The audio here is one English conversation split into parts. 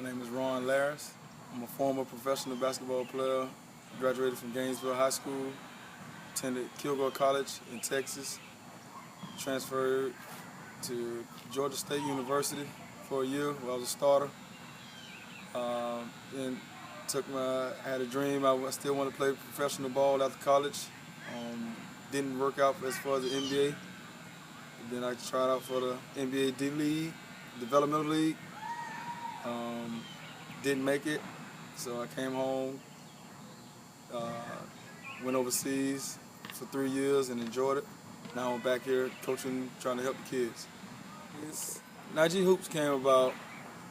name is Ron Laris. I'm a former professional basketball player, graduated from Gainesville High School, attended Kilgore College in Texas, transferred to Georgia State University for a year where I was a starter. Then I had a dream, I still wanted to play professional ball after college. Didn't work out as far as the NBA. Then I tried out for the NBA D-League, Developmental League. Didn't make it, so I came home, went overseas for 3 years and enjoyed it. Now I'm back here coaching, trying to help the kids. Najee Hoops came about,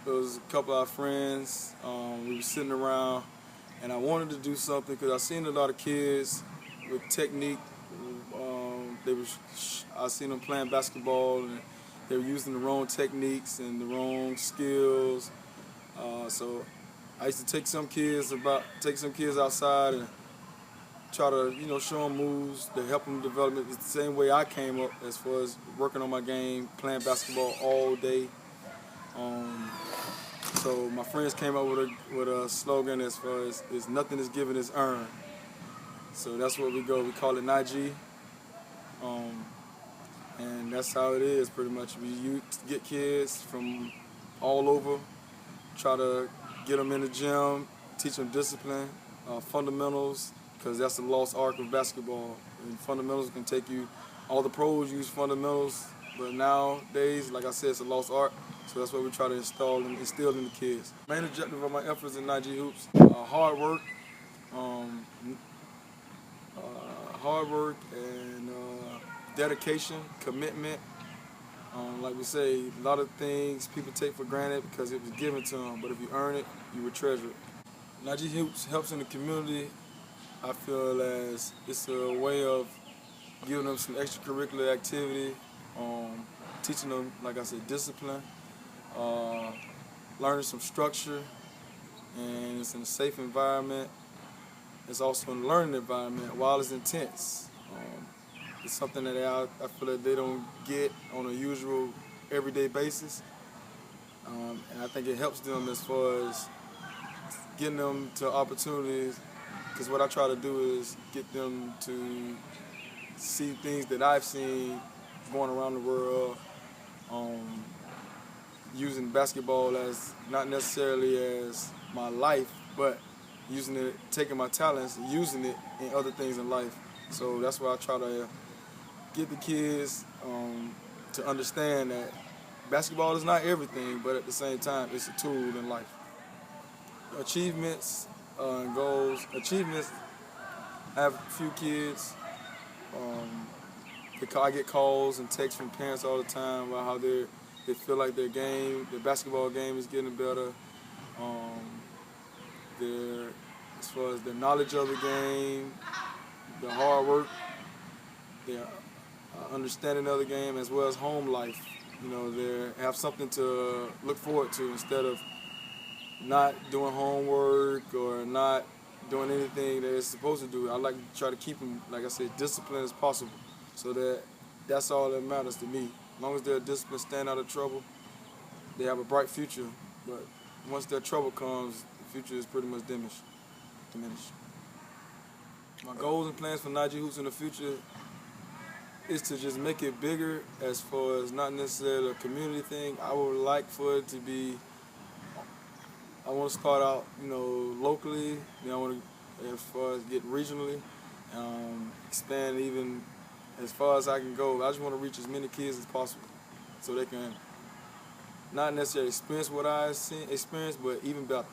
it was a couple of our friends, we were sitting around and I wanted to do something because I seen a lot of kids with technique. I seen them playing basketball and they were using the wrong techniques and the wrong skills. So I used to take some kids outside and try to, show them moves to help them develop it. It's the same way I came up as far as working on my game, playing basketball all day. So my friends came up with a slogan as far as nothing is given, it's earned. So that's where we go. We call it Najee. And that's how it is pretty much. We get kids from all over, try to get them in the gym, teach them discipline, fundamentals, because that's the lost art of basketball. And fundamentals can take you, all the pros use fundamentals, but nowadays, like I said, it's a lost art. So that's what we try to instill in the kids. Main objective of my efforts in Najee Hoops, hard work and dedication, commitment. Like we say, a lot of things people take for granted because it was given to them, but if you earn it, you will treasure it. Najee Hoops helps in the community, I feel, as it's a way of giving them some extracurricular activity, teaching them, like I said, discipline, learning some structure, and it's in a safe environment. It's also in a learning environment while it's intense. It's something that I feel that they don't get on a usual everyday basis. And I think it helps them as far as getting them to opportunities, because what I try to do is get them to see things that I've seen going around the world, using basketball as not necessarily as my life, but taking my talents and using it in other things in life. So that's why I try to get the kids to understand that basketball is not everything, but at the same time, it's a tool in life. Achievements and goals. Achievements, I have a few kids. I get calls and texts from parents all the time about how they feel like their basketball game is getting better. As far as their knowledge of the game, their hard work, their understanding of the game, as well as home life. They have something to look forward to instead of not doing homework or not doing anything that they're supposed to do. I like to try to keep them, like I said, disciplined as possible, so that's all that matters to me. As long as they're disciplined, staying out of trouble, they have a bright future. But once their trouble comes, the future is pretty much diminished. My goals and plans for Najee Hoops in the future is to just make it bigger, as far as not necessarily a community thing. I would like for it to be, I want to start out, locally. I want to, as far as get regionally, expand even as far as I can go. I just want to reach as many kids as possible, so they can not necessarily experience what I experienced, but even better.